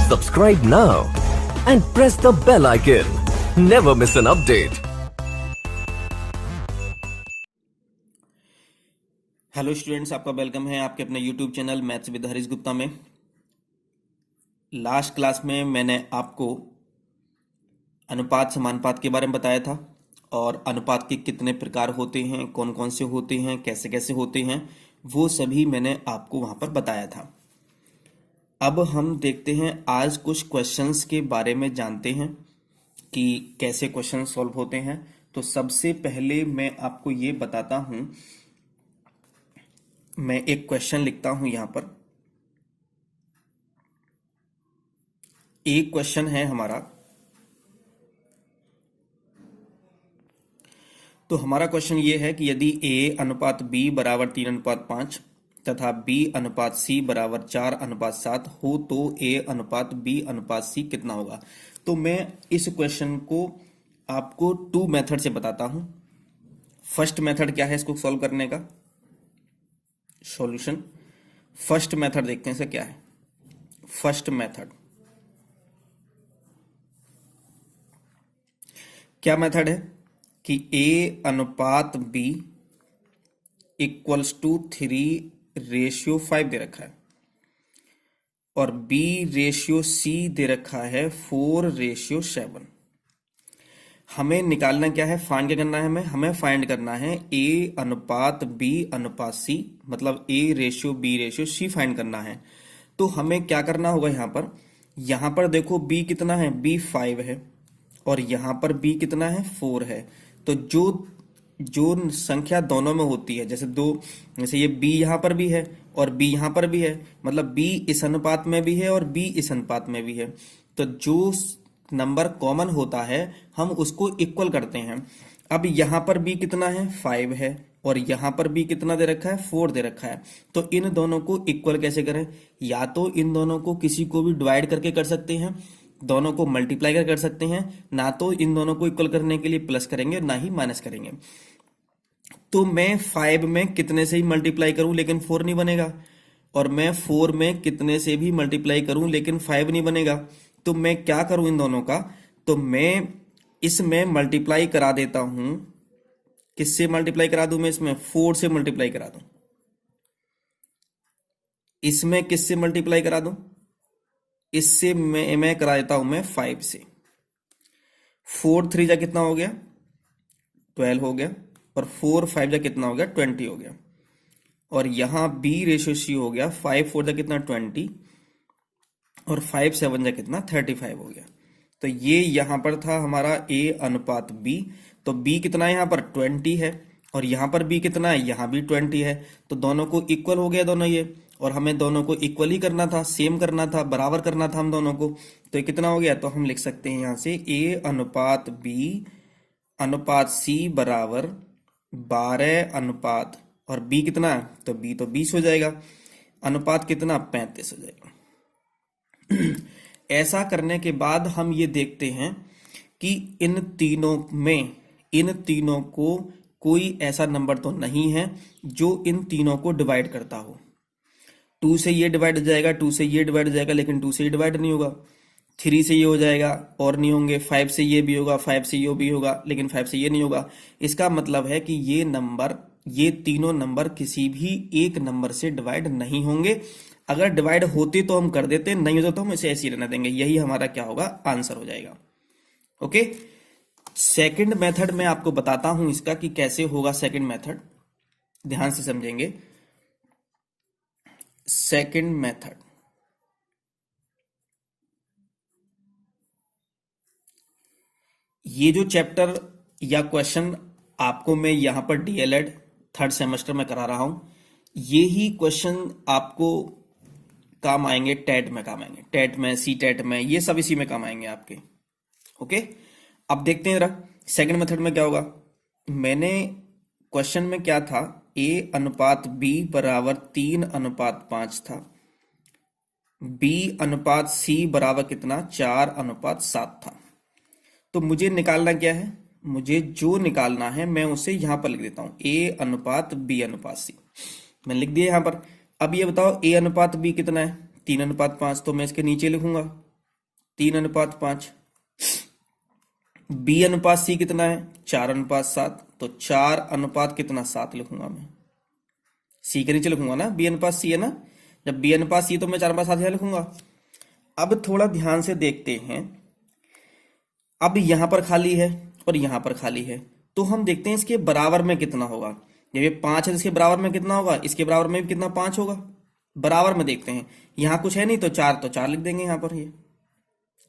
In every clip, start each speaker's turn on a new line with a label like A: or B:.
A: Subscribe now and press the bell icon. Never miss an update.
B: Hello students, आपका welcome है आपके अपने YouTube channel maths with Harish Gupta में। Last class में मैंने आपको अनुपात समानुपात के बारे में बताया था और अनुपात के कितने प्रकार होते हैं, कौन कौन से होते हैं, कैसे कैसे होते हैं, वो सभी मैंने आपको वहां पर बताया था। अब हम देखते हैं आज कुछ क्वेश्चंस के बारे में जानते हैं कि कैसे क्वेश्चन सॉल्व होते हैं। तो सबसे पहले मैं आपको ये बताता हूं, मैं एक क्वेश्चन लिखता हूं यहां पर। एक क्वेश्चन है हमारा, तो हमारा क्वेश्चन ये है कि यदि a अनुपात b बराबर 3:5 तथा b अनुपात c बराबर 4:7 हो तो a अनुपात b अनुपात c कितना होगा। तो मैं इस क्वेश्चन को आपको 2 मेथड से बताता हूं। फर्स्ट मेथड क्या है इसको सॉल्व करने का, सॉल्यूशन। फर्स्ट मेथड देखते हैं इसका क्या है। फर्स्ट मेथड क्या मेथड है कि a अनुपात b इक्वल्स टू 3:5 दे रखा है और b रेशियो c दे रखा है 4:7। हमें निकालना क्या है, फाइंड क्या करना है, हमें फाइंड करना है a अनुपात b अनुपात c, मतलब a ratio b ratio c find करना है। तो हमें क्या करना होगा, यहां पर देखो b कितना है, b 5 है और यहां पर b कितना है, 4 है। तो जो संख्या दोनों में होती है, जैसे ये b यहां पर भी है और b यहां पर भी है, मतलब b इस अनुपात में भी है और b इस अनुपात में भी है। तो जो नंबर कॉमन होता है हम उसको इक्वल करते हैं। अब यहां पर b कितना है, 5 है और यहां पर b कितना दे रखा है, 4 दे रखा है। तो इन दोनों को इक्वल कैसे करें, या तो इन दोनों को किसी को भी डिवाइड करके कर सकते हैं, दोनों को मल्टीप्लाई कर सकते हैं, ना तो इन दोनों को इक्वल करने के लिए प्लस करेंगे ना ही माइनस करेंगे। तो मैं 5 में कितने से ही मल्टीप्लाई करूं लेकिन 4 नहीं बनेगा, और मैं 4 में कितने से भी मल्टीप्लाई करूं लेकिन 5 नहीं बनेगा। तो मैं क्या करूं इन दोनों का, तो मैं इसमें मल्टीप्लाई करा देता हूं। किससे मल्टीप्लाई करा दूं मैं, इसमें 4 से मल्टीप्लाई करा दूं। इसमें किससे मल्टीप्लाई करा दूं, इससे मैं करा देता हूं मैं 5 से। 4 3 जा कितना हो गया, 12 हो गया, और 4 5 जा कितना हो गया, 20 हो गया। और यहां b रेशियो c हो गया, 5 4 जा कितना 20 और 5 7 जा कितना 35 हो गया। तो ये यहां पर था हमारा a अनुपात b। तो b कितना है यहां पर 20 है और यहां पर b कितना है, यहां भी 20 है। तो दोनों को इक्वल हो गया दोनों ये, और हमें दोनों को इक्वल ही करना था, सेम करना था, बराबर करना था हम दोनों को। तो ये कितना हो गया, तो हम लिख सकते हैं यहां से a अनुपात b अनुपात c बराबर 12 अनुपात, और b कितना है, तो b तो 20 हो जाएगा, अनुपात कितना 35 हो जाएगा। ऐसा करने के बाद हम ये देखते हैं कि इन तीनों को कोई ऐसा नंबर तो नहीं है जो इन तीनों को डिवाइड करता हो। 2 से ये डिवाइड हो जाएगा, 2 से ये डिवाइड हो जाएगा, लेकिन 2 से ये डिवाइड नहीं होगा। 3 से ये हो जाएगा और नहीं होंगे, 5 से ये भी होगा, 5 से ये भी होगा, लेकिन 5 से ये नहीं होगा। इसका मतलब है कि ये तीनों नंबर किसी भी एक नंबर से डिवाइड नहीं होंगे। अगर डिवाइड होते तो हम कर देते, नहीं होता तो हम इसे ऐसे ही रहने देंगे। यही हमारा क्या होगा, आंसर हो जाएगा। ओके, सेकंड मेथड मैं आपको बताता हूं इसका कि कैसे होगा सेकंड मेथड, ध्यान से समझेंगे। सेकंड मेथड, ये जो चैप्टर या क्वेश्चन आपको मैं यहां पर डीएलएड 3rd सेमेस्टर में करा रहा हूं, ये ही क्वेश्चन आपको काम आएंगे, टेट में काम आएंगे, टेट में, सी टेट में, ये सब इसी में काम आएंगे आपके। ओके, अब देखते हैं जरा सेकंड मेथड में क्या होगा। मैंने क्वेश्चन में क्या था, a अनुपात b बराबर 3:5 था, b अनुपात c बराबर कितना 4:7 था। तो मुझे निकालना क्या है, मुझे जो निकालना है मैं उसे यहां पर लिख देता हूं, a अनुपात b अनुपात c मैंने लिख दिया यहां पर। अब ये बताओ a अनुपात b कितना है, 3:5, तो मैं इसके नीचे लिखूंगा 3:5। बी अनुपात सी कितना है 4:7, तो 4 अनुपात कितना 7 लिखूंगा मैं। सी के नीचे लिखूंगा ना, बी अनुपात सी है ना, जब बी अनुपात सी तो मैं 4/7 यहाँ लिखूंगा। अब थोड़ा ध्यान से देखते हैं, अब यहां पर खाली है और यहां पर खाली है, तो हम देखते हैं इसके बराबर में कितना होगा। जब ये 5 है तो इसके बराबर में कितना होगा, इसके बराबर में भी कितना 5 होगा। बराबर में देखते हैं, यहां कुछ है नहीं तो 4 लिख देंगे यहां पर ये,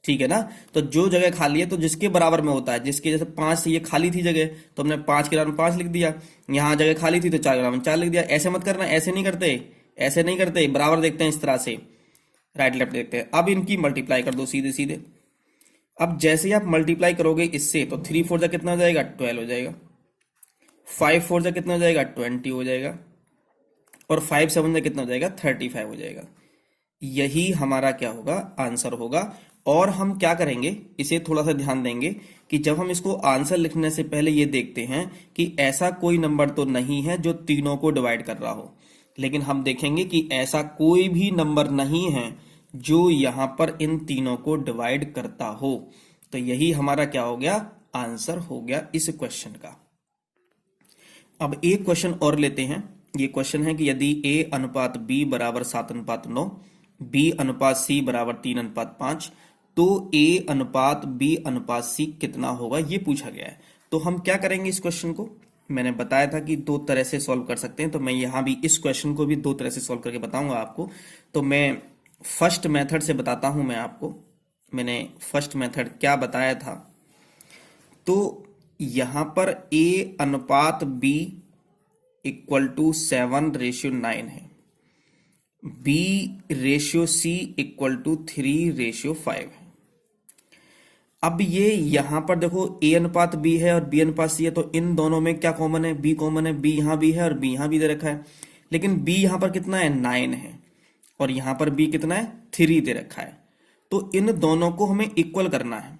B: ठीक है ना। तो जो जगह खाली है तो जिसके बराबर में होता है, जिसके जैसे 5 से ये खाली थी जगह तो हमने 5 के बराबर में 5 लिख दिया, यहां जगह खाली थी तो 4 के बराबर में 4 लिख दिया। ऐसे मत करना, ऐसे नहीं करते, ऐसे नहीं करते, बराबर देखते हैं इस तरह से, राइट लेफ्ट देखते हैं। अब इनकी मल्टीप्लाई कर दो सीधे सीधे। अब जैसे ही आप मल्टीप्लाई करोगे इससे तो 3 4 जा कितना हो जाएगा 12 हो जाएगा, 5 4 जा कितना हो जाएगा 20 हो जाएगा, और 5 7 जा कितना हो जाएगा 35 हो जाएगा। यही हमारा क्या होगा आंसर होगा। और हम क्या करेंगे, इसे थोड़ा सा ध्यान देंगे कि जब हम इसको आंसर लिखने से पहले ये देखते हैं कि ऐसा कोई नंबर तो नहीं है जो तीनों को डिवाइड कर रहा हो, लेकिन हम देखेंगे कि ऐसा कोई भी नंबर नहीं है जो यहां पर इन तीनों को डिवाइड करता हो। तो यही हमारा क्या हो गया आंसर हो गया इस क्वेश्चन का। अब एक क्वेश्चन और लेते हैं। ये क्वेश्चन है कि यदि a अनुपात b बराबर 7:9, b अनुपात c बराबर 3:5, तो a अनुपात b अनुपात c कितना होगा, ये पूछा गया है। तो हम क्या करेंगे इस क्वेश्चन को, मैंने बताया था कि दो तरह से सॉल्व कर सकते हैं, तो मैं यहां भी इस क्वेश्चन को भी दो तरह से सॉल्व करके बताऊंगा आपको। तो मैं फर्स्ट मेथड से बताता हूं मैं आपको, मैंने फर्स्ट मेथड क्या बताया था। तो यहां पर a अनुपात b इक्वल टू 7:9 है, b ratio c equal to 3:5 है। अब ये यहां पर देखो a अनुपात b है और b अनुपात c है, तो इन दोनों में क्या कॉमन है, b कॉमन है, b यहां भी है और b यहां भी दे रखा है, लेकिन b यहां पर कितना है 9 है और यहां पर b कितना है 3 दे रखा है। तो इन दोनों को हमें इक्वल करना है।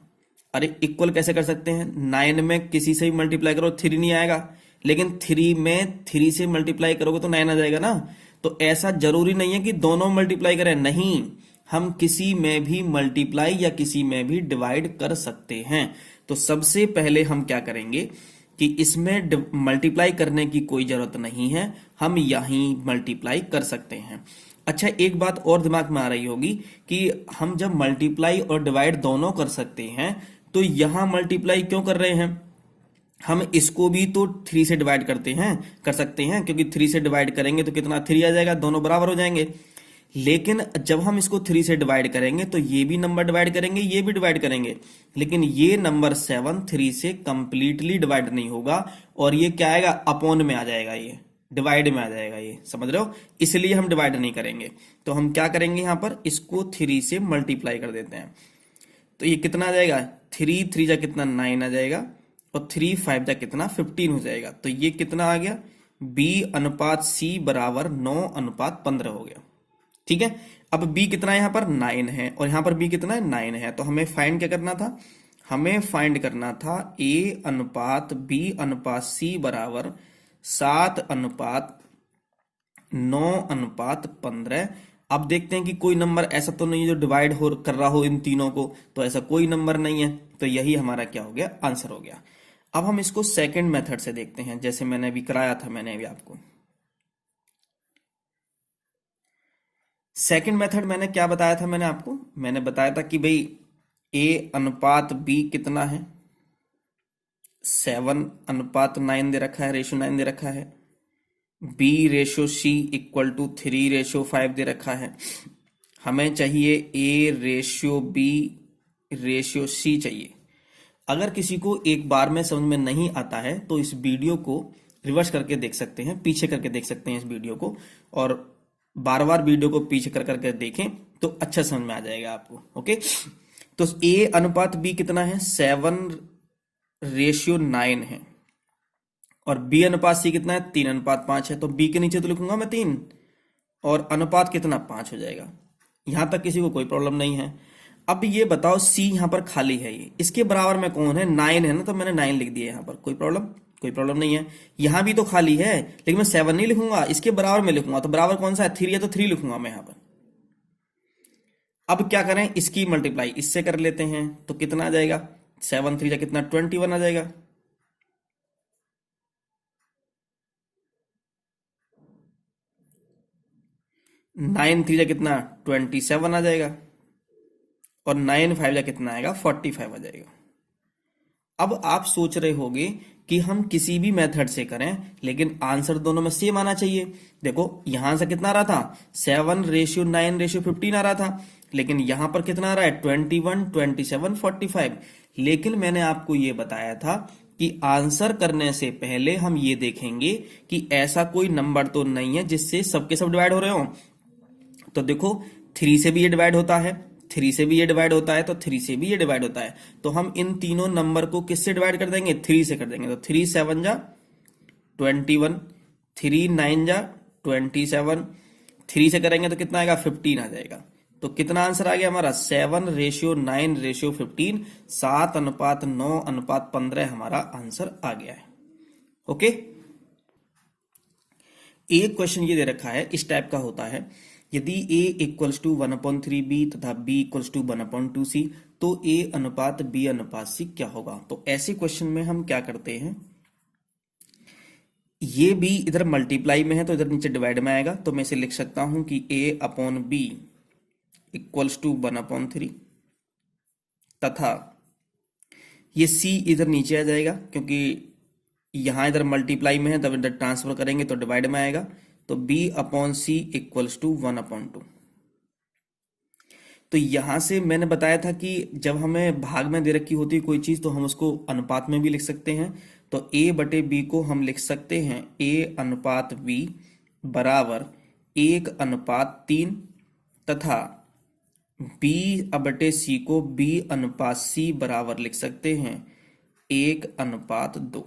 B: अरे इक्वल कैसे कर सकते हैं, 9 में किसी से भी मल्टीप्लाई करो 3 नहीं आएगा, लेकिन 3 में 3 से मल्टीप्लाई करोगे तो 9 आ जाएगा ना। तो ऐसा जरूरी नहीं है कि दोनों मल्टीप्लाई करें, नहीं, हम किसी में भी मल्टीप्लाई या किसी में भी डिवाइड कर सकते हैं। तो सबसे पहले हम क्या करेंगे कि इसमें मल्टीप्लाई करने की कोई जरूरत नहीं है, हम यहीं मल्टीप्लाई कर सकते हैं। अच्छा, एक बात और दिमाग में आ रही होगी कि हम जब मल्टीप्लाई और डिवाइड दोनों कर सकते हैं तो यहां मल्टीप्लाई क्यों कर रहे हैं, हम इसको भी तो 3 से डिवाइड कर सकते हैं, क्योंकि 3 से डिवाइड करेंगे तो कितना 3 आ जाएगा, दोनों बराबर हो जाएंगे। लेकिन जब हम इसको 3 से डिवाइड करेंगे तो ये भी नंबर डिवाइड करेंगे, ये भी डिवाइड करेंगे, लेकिन ये नंबर 7 3 से कंप्लीटली डिवाइड नहीं होगा और ये क्या आएगा अपॉन में आ जाएगा, ये डिवाइड में आ जाएगा, ये समझ रहे हो, इसलिए हम डिवाइड नहीं करेंगे। तो हम क्या करेंगे यहां पर इसको 3 से मल्टीप्लाई कर देते हैं। तो ये कितना आ जाएगा 3 3 जा कितना 9 आ जाएगा और 3 5 जा कितना 15 हो जाएगा। तो ये कितना आ गया b अनुपात c बराबर 9:15 हो गया। ठीक है, अब b कितना है यहां पर 9 है और यहां पर b कितना है 9 है। तो हमें फाइंड क्या करना था, हमें फाइंड करना था a अनुपात b अनुपात c बराबर 7:9:15। अब देखते हैं कि कोई नंबर ऐसा तो नहीं है जो डिवाइड हो कर रहा हो इन तीनों को, तो ऐसा कोई नंबर नहीं है, तो यही हमारा क्या हो गया आंसर हो गया। अब हम इसको सेकंड मेथड से देखते हैं, जैसे मैंने अभी कराया था, मैंने अभी आपको सेकंड मेथड मैंने क्या बताया था, मैंने बताया था कि भाई a अनुपात b कितना है 7:9 दे रखा है, रेशियो 9 दे रखा है, b ratio c equal to 3:5 दे रखा है। हमें चाहिए a ratio b ratio c चाहिए। अगर किसी को एक बार में समझ में नहीं आता है तो इस वीडियो को रिवर्स करके देख सकते हैं, पीछे करके देख सकते हैं इस वीडियो को, और बार बार वीडियो को पीछे कर करके देखें तो अच्छा समझ में आ जाएगा आपको। ओके, तो a अनुपात b कितना है 7:9 है और b अनुपात c कितना है 3:5 है। तो b के नीचे तो लिखूंगा मैं 3 और अनुपात कितना 5 हो जाएगा। यहां तक किसी को कोई प्रॉब्लम नहीं है। अब ये बताओ c यहां पर खाली है, ये इसके बराबर में कौन है 9 है ना, तो मैंने 9 लिख दिया यहां पर, कोई प्रॉब्लम नहीं है। यहां भी तो खाली है लेकिन मैं 7 नहीं लिखूंगा, इसके बराबर में लिखूंगा, तो बराबर कौन सा है 3 है, तो 3 लिखूंगा मैं यहां पर। अब क्या करें, इसकी मल्टीप्लाई इससे कर लेते हैं तो कितना आ जाएगा, 7 3 जा कितना 21 आ जाएगा। नाइन थ्री जा कितना 27 आ जाएगा, और 9 5 जा कितना आएगा 45 आ जाएगा। अब आप सोच रहे होंगे कि हम किसी भी मेथड से करें लेकिन आंसर दोनों में सेम आना चाहिए। देखो यहां से कितना आ रहा था 7:9:15 आ रहा था, लेकिन यहां पर कितना आ रहा है 21 27 45। लेकिन मैंने आपको ये बताया था कि आंसर करने से पहले हम ये देखेंगे कि ऐसा कोई नंबर तो नहीं है जिससे सबके सब डिवाइड हो रहे हो। तो देखो 3 से भी ये डिवाइड होता है, 3 से भी ये डिवाइड होता है, तो 3 से भी ये डिवाइड होता है। तो हम इन तीनों नंबर को किससे डिवाइड कर देंगे, 3 से कर देंगे। तो 3 7 जा 21, 3 9 जा 27, 3 से करेंगे तो कितना आएगा 15 आ जाएगा। तो कितना आंसर आ गया हमारा 7:9:15, 7:9:15 हमारा आंसर आ गया है। ओके, एक क्वेश्चन ये दे रखा है, इस टाइप का होता है, यदि a इक्वल्स टू 1/3b तथा b इक्वल्स टू 1/2c तो a अनुपात b अनुपात c क्या होगा। तो ऐसे क्वेश्चन में हम क्या करते हैं, ये b इधर मल्टीप्लाई में है तो इधर नीचे डिवाइड में आएगा, तो मैं इसे लिख सकता हूं कि a/b इक्वल्स टू 1/3 तथा ये c इधर नीचे आ जाएगा क्योंकि यहां इधर मल्टीप्लाई में है, तब इधर ट्रांसफर करेंगे तो डिवाइड में आएगा। तो b/c इक्वल्स टू 1/2। तो यहां से मैंने बताया था कि जब हमें भाग में दे रखी होती है कोई चीज तो हम उसको अनुपात में भी लिख सकते हैं। तो a/b को हम लिख सकते हैं a/b बराबर 1/3 तथा b/c को b/c बराबर लिख सकते हैं 1/2।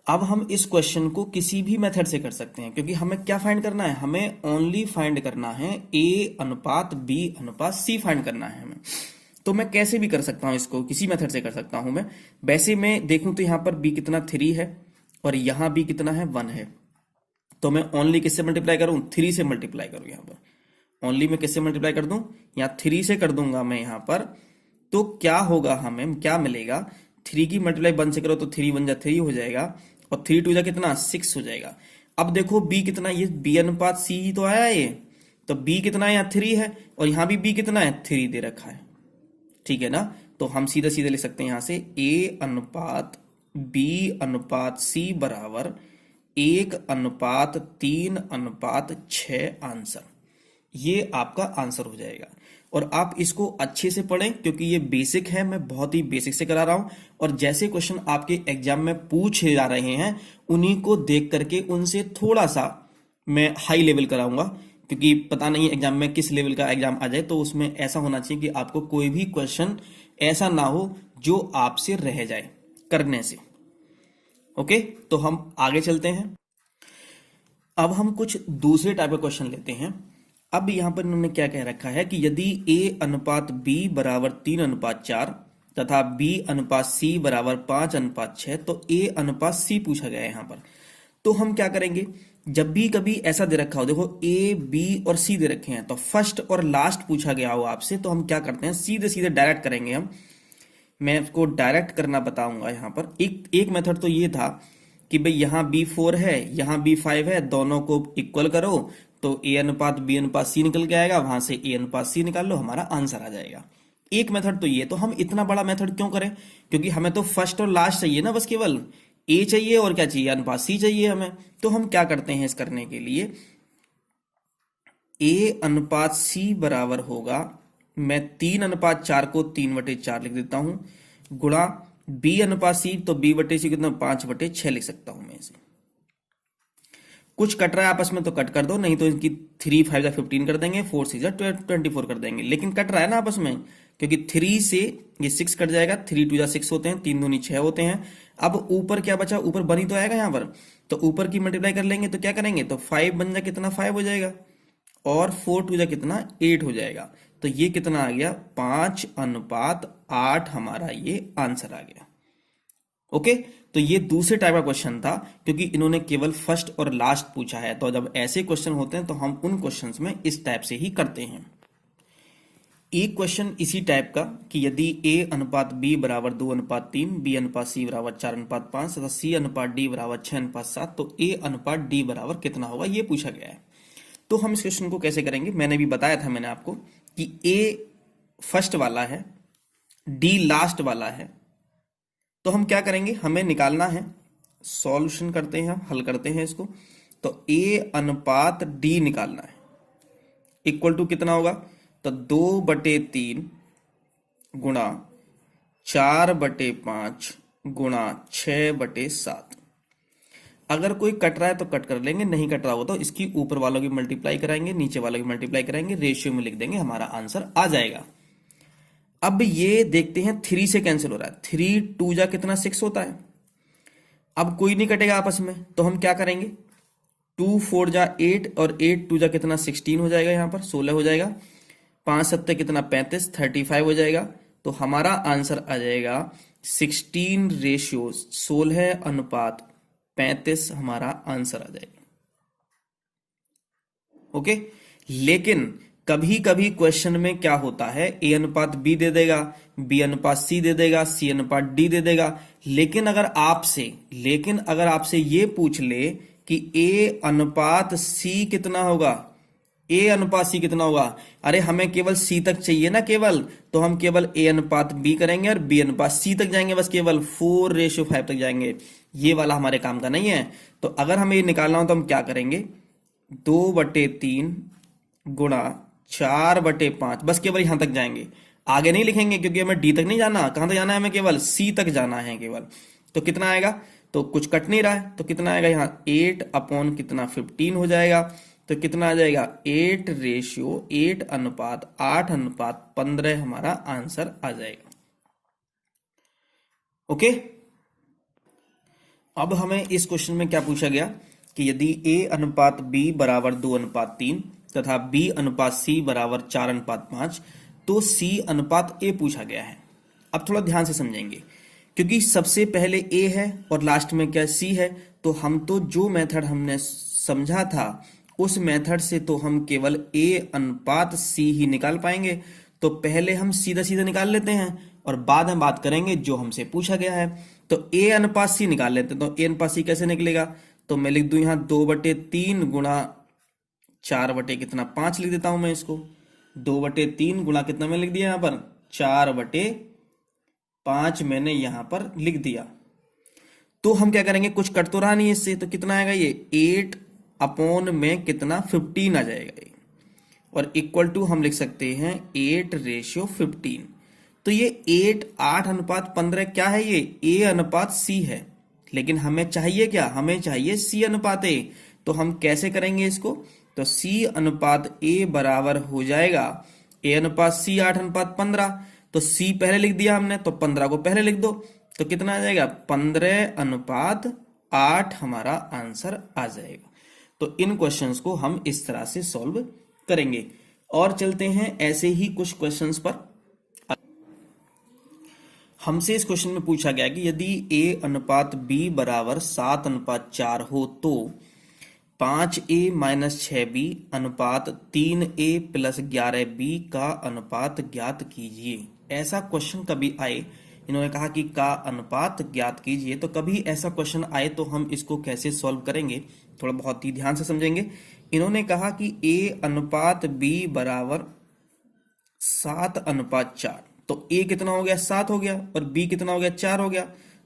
B: अब हम इस क्वेश्चन को किसी भी मेथड से कर सकते हैं क्योंकि हमें क्या फाइंड करना है, हमें ओनली फाइंड करना है a/b/c फाइंड करना है हमें। तो मैं कैसे भी कर सकता हूं, इसको किसी मेथड से कर सकता हूं मैं। वैसे मैं देखूं तो यहां पर b कितना 3 है और यहां b कितना है 1 है, तो मैं ओनली किससे मल्टीप्लाई करूं, 3 से मल्टीप्लाई करूं। यहां पर ओनली मैं किससे मल्टीप्लाई कर दूं, यहां 3 से कर दूंगा मैं यहां पर। तो क्या होगा, हमें क्या मिलेगा, 3 की मल्टीप्लाई 1 से करो तो 3 1 जा 3 हो जाएगा और 3 2 जा कितना 6 हो जाएगा। अब देखो b कितना, ये b/c ही तो आया ये, तो b कितना है यहाँ 3 है और यहां भी b कितना है 3 दे रखा है, ठीक है ना। तो हम सीधा सीधा लिख सकते हैं यहां से a/b/c बराबर 1/3/6 आंसर। ये आपका आंसर हो जाएगा। और आप इसको अच्छे से पढ़ें क्योंकि ये बेसिक है, मैं बहुत ही बेसिक से करा रहा हूं। और जैसे क्वेश्चन आपके एग्जाम में पूछे जा रहे हैं उन्हीं को देख करके उनसे थोड़ा सा मैं हाई लेवल कराऊंगा, क्योंकि पता नहीं एग्जाम में किस लेवल का एग्जाम आ जाए। तो उसमें ऐसा होना चाहिए कि आपको कोई भी क्वेश्चन ऐसा ना हो जो आपसे रह जाए करने से। ओके, तो हम आगे चलते हैं। अब हम कुछ दूसरे टाइप का क्वेश्चन लेते हैं। अब यहां पर इन्होंने क्या कह रखा है कि यदि a/b बराबर 3/4 तथा b/c बराबर 5/6 तो a/c पूछा गया है यहां पर। तो हम क्या करेंगे, जब भी कभी ऐसा दे रखा हो, देखो a b और c दे रखे हैं तो फर्स्ट और लास्ट पूछा गया हो आपसे, तो हम क्या करते हैं सीधे सीधे डायरेक्ट करेंगे हम। मैं इसको डायरेक्ट करना बताऊंगा यहां पर। एक मेथड तो ये था कि भाई यहां b4 है यहां b5 है, दोनों को इक्वल करो तो a/b/c निकल के आएगा, वहां से a/c निकाल लो, हमारा आंसर आ जाएगा। एक मेथड तो ये। तो हम इतना बड़ा मेथड क्यों करें, क्योंकि हमें तो फर्स्ट और लास्ट चाहिए ना, बस केवल a चाहिए और क्या चाहिए a/c चाहिए हमें। तो हम क्या करते हैं, इस करने के लिए a/c बराबर होगा, मैं 3/4 को 3/4 लिख देता हूं, गुणा b/c, तो b/c कितना 5/6 लिख सकता हूं मैं इसे। कुछ कट रहा है आपस में तो कट कर दो, नहीं तो इनकी 3 5 जा 15 कर देंगे, 4 6 जा 24 कर देंगे। लेकिन कट रहा है ना आपस में, क्योंकि 3 से ये 6 कट जाएगा, 3 2 जा 6 होते हैं, 3 दूनी 6 होते हैं। अब ऊपर क्या बचा, ऊपर बनी तो आएगा यहाँ पर, तो ऊपर की मल्टीप्लाई कर लेंगे तो क्या करेंगे, तो 5 बन जा कितना 5 हो जाएगा और 4 2 जा कितना 8 हो जाएगा। तो ये कितना आ गया 5/8 हमारा ये आंसर आ गया। ओके, तो ये दूसरे टाइप का क्वेश्चन था क्योंकि इन्होंने केवल फर्स्ट और लास्ट पूछा है। तो जब ऐसे क्वेश्चन होते हैं तो हम उन क्वेश्चंस में इस टाइप से ही करते हैं। एक क्वेश्चन इसी टाइप का कि यदि a अनुपात b बराबर 2:3, b अनुपात c बराबर 4:5 तथा c अनुपात d बराबर 6:7 तो a अनुपात d बराबर कितना होगा, ये पूछा गया है। तो हम इस क्वेश्चन को कैसे करेंगे, मैंने भी बताया था मैंने आपको कि a फर्स्ट वाला है, d लास्ट वाला है। तो हम क्या करेंगे, हमें निकालना है, सॉल्यूशन करते हैं, हल करते हैं इसको। तो a अनुपात d निकालना है, इक्वल टू कितना होगा, तो 2/3 गुणा 4/5 गुणा 6/7। अगर कोई कट रहा है तो कट कर लेंगे, नहीं कट रहा हो तो इसकी ऊपर वालों की मल्टीप्लाई कराएंगे, नीचे वालों की मल्टीप्लाई कराएंगे, रेशियो में लिख देंगे, हमारा आंसर आ जाएगा। अब ये देखते हैं 3 से कैंसिल हो रहा है, 3 2 जा कितना 6 होता है। अब कोई नहीं कटेगा आपस में, तो हम क्या करेंगे, 2 4 जा 8 और 8 2 जा कितना 16 हो जाएगा, यहाँ पर 16 हो जाएगा, 5 7 कितना 35, 35 हो जाएगा। तो हमारा आंसर आ जाएगा 16:16:35 हमारा आंसर आ जाएगा। ओके, लेकिन कभी कभी क्वेश्चन में क्या होता है, a अनुपात b दे देगा, b अनुपात c दे देगा, c अनुपात d दे देगा। लेकिन अगर आपसे ये पूछ ले कि a अनुपात c कितना होगा, a अनुपात c कितना होगा, अरे हमें केवल c तक चाहिए ना केवल, तो हम केवल a अनुपात b करेंगे और b अनुपात c तक जाएंगे, बस केवल 4:5 तक जाएंगे। ये वाला हमारे काम का नहीं है। तो अगर हमें ये निकालना हो तो हम क्या करेंगे, 2/3 गुणा 4/5, बस केवल यहां तक जाएंगे, आगे नहीं लिखेंगे क्योंकि हमें डी तक नहीं जाना। कहां तक जाना है, हमें केवल सी तक जाना है केवल। तो कितना आएगा, तो कुछ कट नहीं रहा है, तो कितना आएगा यहाँ 8/15 हो जाएगा। तो कितना आ जाएगा 8 अनुपात 8:15 हमारा आंसर आ जाएगा। ओके, अब हमें इस क्वेश्चन में क्या पूछा गया कि यदि a अनुपात b बराबर 2:3 तथा b अनुपात c बराबर 4:5 तो c अनुपात a पूछा गया है। अब थोड़ा ध्यान से समझेंगे, क्योंकि सबसे पहले a है और लास्ट में क्या c है, तो हम तो जो मेथड हमने समझा था उस मेथड से तो हम केवल a अनुपात c ही निकाल पाएंगे। तो पहले हम सीधा सीधा निकाल लेते हैं और बाद में बात करेंगे जो हमसे पूछा गया है। तो a अनुपात c निकाल लेते हैं। तो a अनुपात c कैसे निकलेगा, तो मैं लिख दूं यहां 2/3 गुणा 4/5 लिख देता हूं मैं इसको। 2/3 गुणा कितना मैं लिख दिया यहां पर 4/5 मैंने यहां पर लिख दिया। तो हम क्या करेंगे, कुछ कट तो रहा नहीं इससे, तो कितना आएगा ये 8 में कितना 15 आ जाएगा ये, और इक्वल टू हम लिख सकते हैं 8:15। तो ये 8:15 क्या है, ये a अनुपात c है। लेकिन हमें चाहिए क्या, हमें चाहिए c अनुपात a। तो हम कैसे करेंगे इसको, तो c अनुपात a बराबर हो जाएगा a अनुपात c 8:15। तो c पहले लिख दिया हमने, तो 15 को पहले लिख दो, तो कितना आ जाएगा 15:8 हमारा आंसर आ जाएगा। तो इन क्वेश्चंस को हम इस तरह से सॉल्व करेंगे। और चलते हैं ऐसे ही कुछ क्वेश्चंस पर। हमसे इस क्वेश्चन में पूछा गया कि यदि a अनुपात b बराबर 7:4 हो तो 5a - 6b अनुपात 3a + 11b का अनुपात ज्ञात कीजिए। ऐसा क्वेश्चन कभी आए, इन्होंने कहा कि का अनुपात ज्ञात कीजिए, तो कभी ऐसा क्वेश्चन आए तो हम इसको कैसे सॉल्व करेंगे, थोड़ा बहुत ही ध्यान से समझेंगे। इन्होंने कहा कि a अनुपात b बराबर 7:4, तो a कितना हो गया 7 हो गया और b कितना हो गया 4 हो गया।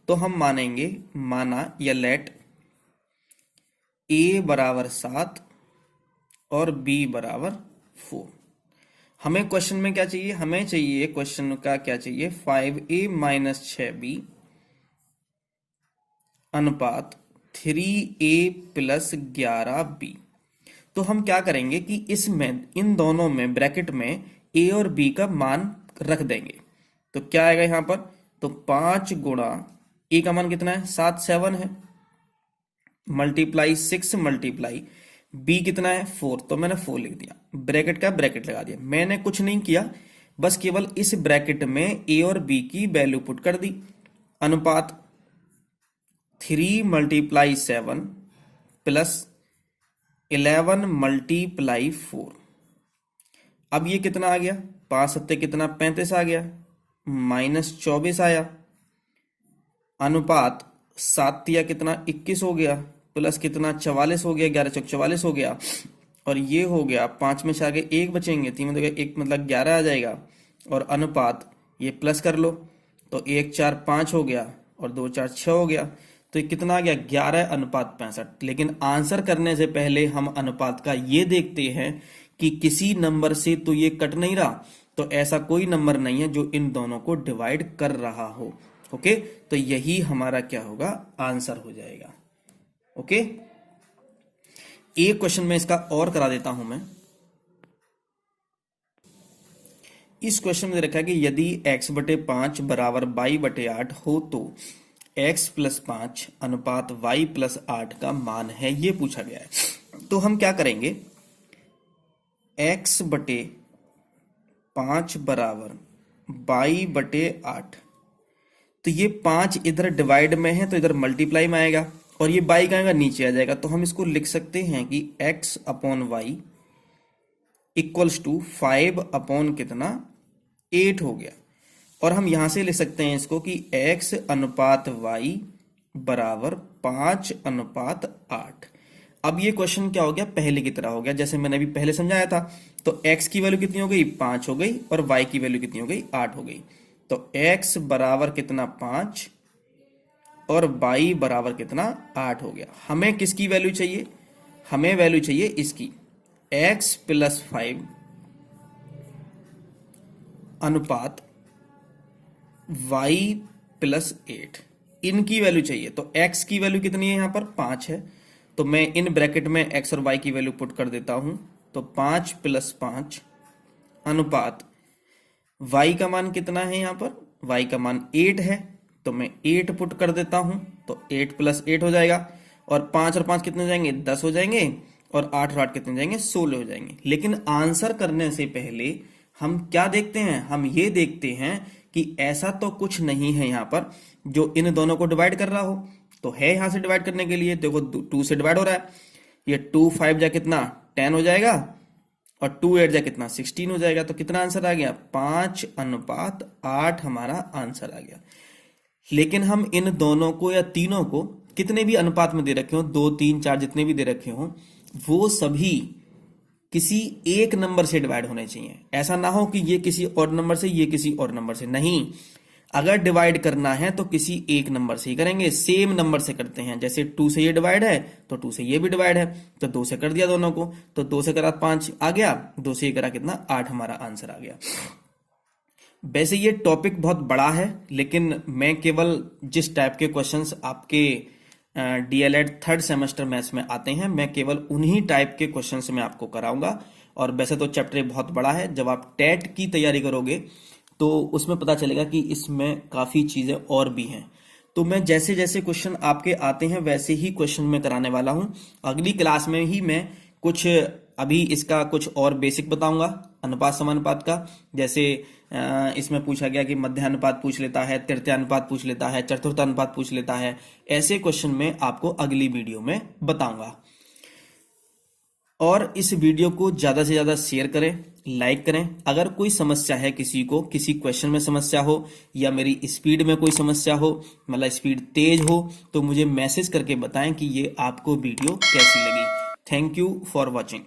B: तो हम माना या लेट a बराबर 7 और b बराबर 4। हमें क्वेश्चन में क्या चाहिए, हमें चाहिए क्वेश्चन का क्या चाहिए 5a - 6b अनुपात 3a + 11b। तो हम क्या करेंगे कि इसमें इन दोनों में ब्रैकेट में a और b का मान रख देंगे। तो क्या आएगा यहां पर, तो 5 गुणा a का मान कितना है 7 7 है, मल्टीप्लाई 6 मल्टीप्लाई b कितना है 4, तो मैंने 4 लिख दिया, ब्रैकेट का ब्रैकेट लगा दिया। मैंने कुछ नहीं किया, बस केवल इस ब्रैकेट में a और b की वैल्यू पुट कर दी। अनुपात 3 × 7 + 11 × 4। अब ये कितना आ गया 5 सत्ते कितना 35 आ गया, -24 आया, अनुपात 7 या कितना 21 हो गया, प्लस कितना 44 हो गया, 11 चौक 44 हो गया, और ये हो गया 5 में से आगे 1 बचेंगे, 3 में 1 मतलब 11 आ जाएगा, और अनुपात ये प्लस कर लो तो 1 4 5 हो गया और 2 4 6 हो गया, तो ये कितना आ गया 11:65। लेकिन आंसर करने से पहले हम अनुपात का ये देखते हैं कि किसी नंबर से तो ये कट नहीं रहा, तो ऐसा कोई नंबर नहीं है जो इन दोनों को डिवाइड कर रहा हो। ओके, तो यही हमारा क्या होगा, आंसर हो जाएगा। ओके, एक क्वेश्चन में इसका और करा देता हूं मैं। इस क्वेश्चन में रखा है कि यदि x/5 बराबर y/8 हो तो x + 5 अनुपात y + 8 का मान है, ये पूछा गया है। तो हम क्या करेंगे, x/5 बराबर y/8, तो ये 5 इधर डिवाइड में है तो इधर मल्टीप्लाई में आएगा, और ये y का आएगा नीचे आ जाएगा, तो हम इसको लिख सकते हैं कि x/y = 5 कितना 8 हो गया। और हम यहां से लिख सकते हैं इसको कि x अनुपात y बराबर 5:8। अब ये क्वेश्चन क्या हो गया, पहले की तरह हो गया, जैसे मैंने अभी पहले समझाया था। तो x की वैल्यू कितनी हो गई, 5 हो गई, और y की वैल्यू कितनी हो गई, 8 हो गई। तो x बराबर कितना 5 और y बराबर कितना 8 हो गया। हमें किसकी वैल्यू चाहिए, हमें वैल्यू चाहिए इसकी, x + 5 अनुपात y + 8, इनकी वैल्यू चाहिए। तो x की वैल्यू कितनी है, यहां पर 5 है, तो मैं इन ब्रैकेट में x और y की वैल्यू पुट कर देता हूं। तो 5 + 5 अनुपात y का मान कितना है, यहां पर y का मान 8 है, तो मैं 8 पुट कर देता हूं, तो 8 + 8 हो जाएगा, और 5 और 5 कितने हो जाएंगे, 10 हो जाएंगे, और 8 और 8 कितने हो जाएंगे, 16 हो जाएंगे। लेकिन आंसर करने से पहले हम क्या देखते हैं, हम ये देखते हैं कि ऐसा तो कुछ नहीं है यहां पर जो इन दोनों को डिवाइड कर रहा हो। तो है यहां से डिवाइड करने के लिए, देखो 2 से डिवाइड हो रहा है, ये 2 5 जा कितना 10 हो जाएगा, और 2 8 जा कितना 16 हो जाएगा। तो कितना आंसर आ गया, 5:8 हमारा आंसर आ गया। लेकिन हम इन दोनों को या तीनों को कितने भी अनुपात में दे रखे हो, 2 3 4 जितने भी दे रखे हो, वो सभी किसी एक नंबर से डिवाइड होने चाहिए। ऐसा ना हो कि ये किसी और नंबर से, ये किसी और नंबर से, नहीं। अगर डिवाइड करना है तो किसी एक नंबर से ही करेंगे, सेम नंबर से करते हैं। जैसे 2 से ये डिवाइड है तो 2 से ये भी डिवाइड है, तो 2 से कर दिया दोनों को, तो 2 से करा 5 आ गया, 2 से ये करा कितना 8 हमारा आंसर आ गया। वैसे ये टॉपिक बहुत बड़ा है, लेकिन मैं केवल जिस टाइप के क्वेश्चंस आपके DLED 3rd सेमेस्टर मैथ्स में आते हैं, मैं केवल उन्हीं टाइप के क्वेश्चंस में आपको कराऊंगा। और वैसे तो चैप्टर बहुत बड़ा है, जब आप टेट की तैयारी करोगे तो उसमें पता चलेगा कि इसमें काफ़ी चीज़ें और भी हैं। तो मैं जैसे जैसे क्वेश्चन आपके आते हैं वैसे ही क्वेश्चन मैं कराने वाला हूं। अगली क्लास में ही मैं कुछ अभी इसका कुछ और बेसिक बताऊंगा अनुपात समानुपात का। जैसे इसमें पूछा गया कि मध्यानुपात पूछ लेता है, तृतीयानुपात पूछ लेता है, चतुर्थानुपात पूछ लेता है। ऐसे क्वेश्चन मैं आपको अगली वीडियो में बताऊंगा। और इस वीडियो को ज़्यादा से ज़्यादा शेयर करें, लाइक करें। अगर कोई समस्या है, किसी को किसी क्वेश्चन में समस्या हो या मेरी स्पीड में कोई समस्या हो, मतलब स्पीड तेज हो, तो मुझे मैसेज करके बताएं कि ये आपको वीडियो कैसी लगी। Thank you for watching.